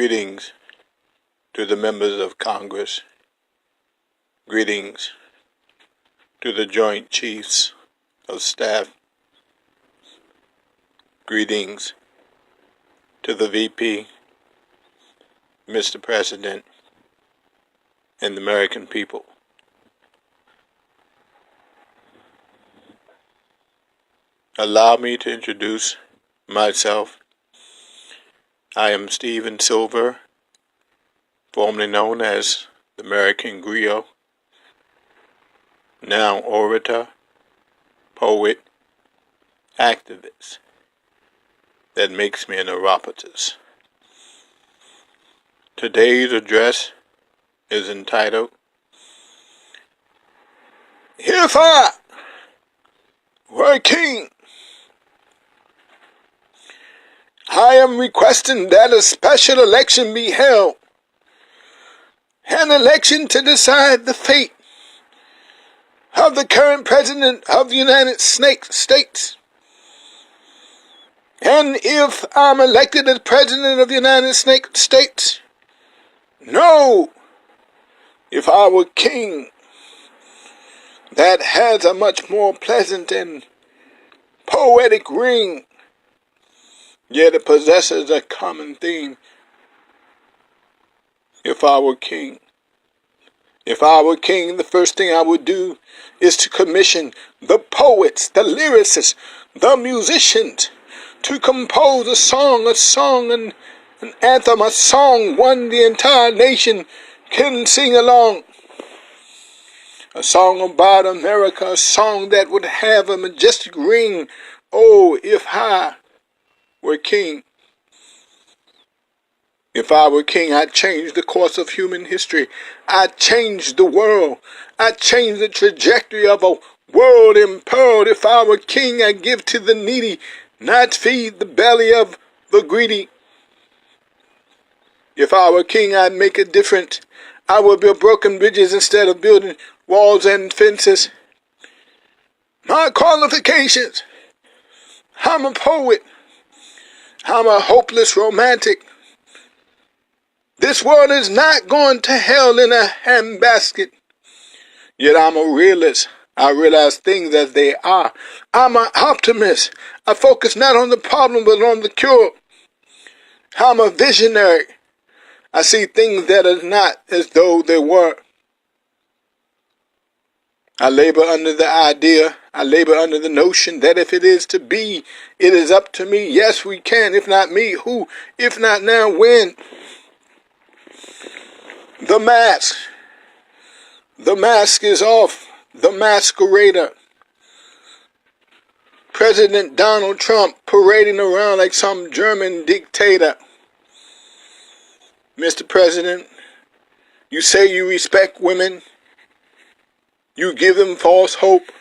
Greetings to the members of Congress. Greetings to the Joint Chiefs of Staff. Greetings to the VP, Mr. President, and the American people. Allow me to introduce myself. I am Stephen Silver, formerly known as the American Griot, now orator, poet, activist. That makes me an Orapotist. Today's address is entitled, If I Were King. I am requesting that a special election be held, an election to decide the fate of the current President of the United States. And if I'm elected as President of the United States, no, if I were king, that has a much more pleasant and poetic ring, yet it possesses a common theme. If I were king. If I were king, the first thing I would do is to commission the poets, the lyricists, the musicians to compose a song, an anthem, a song one the entire nation can sing along. A song about America, a song that would have a majestic ring. Oh, if I were king. If I were king, I'd change the course of human history. I'd change the world. I'd change the trajectory of a world impearled. If I were king, I'd give to the needy, not feed the belly of the greedy. If I were king, I'd make a difference. I would build broken bridges instead of building walls and fences. My qualifications: I'm a poet. I'm a hopeless romantic. This world is not going to hell in a handbasket. Yet I'm a realist. I realize things as they are. I'm an optimist. I focus not on the problem but on the cure. I'm a visionary. I see things that are not as though they were. I labor under the idea, I labor under the notion that if it is to be, it is up to me. Yes, we can. If not me, who? If not now, when? The mask. The mask is off. The masquerader. President Donald Trump parading around like some German dictator. Mr. President, you say you respect women. You give them false hope.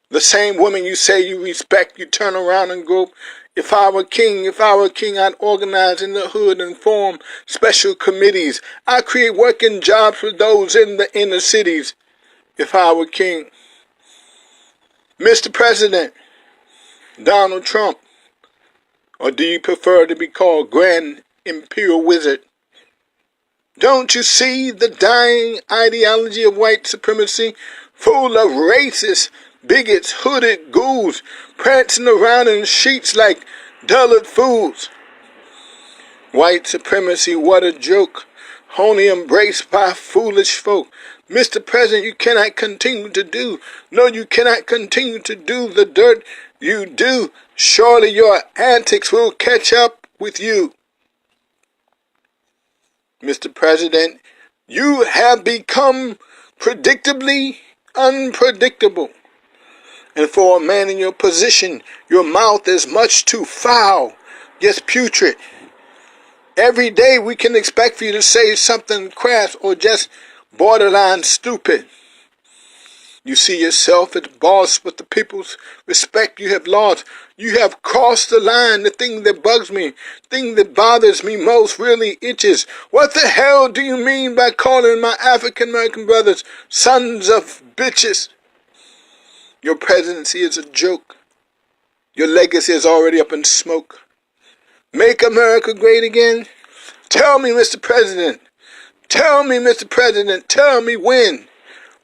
The same women you say you respect, you turn around and go, if I were king, I'd organize in the hood and form special committees. I'd create working jobs for those in the inner cities. If I were king. Mr. President, Donald Trump, or do you prefer to be called Grand Imperial Wizard? Don't you see the dying ideology of white supremacy, full of racist, bigots, hooded ghouls, prancing around in sheets like dullard fools? White supremacy, what a joke, only embraced by foolish folk. Mr. President, you cannot continue to do, no, you cannot continue to do the dirt you do. Surely your antics will catch up with you. Mr. President, you have become predictably unpredictable. And for a man in your position, your mouth is much too foul, yes, putrid. Every day we can expect for you to say something crass or just borderline stupid. You see yourself as boss, but the people's respect you have lost. You have crossed the line. The thing that bugs me, thing that bothers me most, really itches. What the hell do you mean by calling my African American brothers sons of bitches? Your presidency is a joke. Your legacy is already up in smoke. Make America great again? Tell me, Mr. President. Tell me, Mr. President. Tell me when.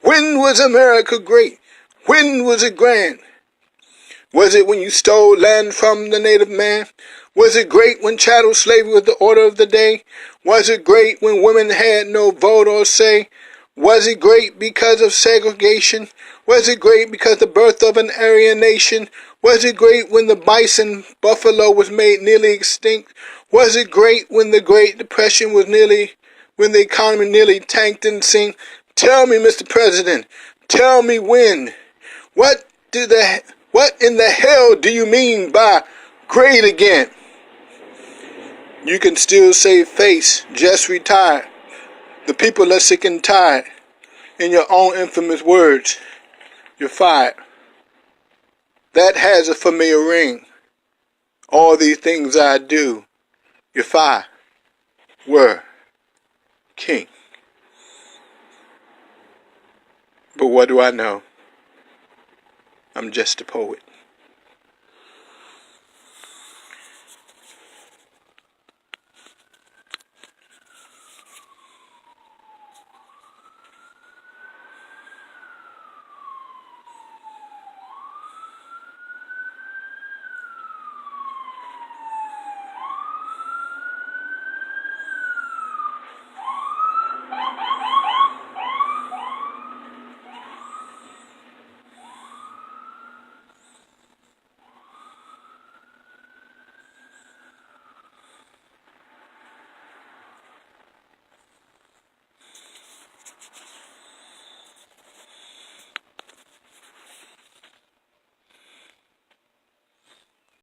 When was America great? When was it grand? Was it when you stole land from the native man? Was it great when chattel slavery was the order of the day? Was it great when women had no vote or say? Was it great because of segregation? Was it great because of the birth of an Aryan nation? Was it great when the bison buffalo was made nearly extinct? Was it great when the Great Depression was when the economy nearly tanked and sank? Tell me, Mr. President, tell me when. What in the hell do you mean by great again? You can still save face, just retired. The people are sick and tired. In your own infamous words, you're fired. That has a familiar ring. All these things I do, you're fired. Were king. But what do I know? I'm just a poet.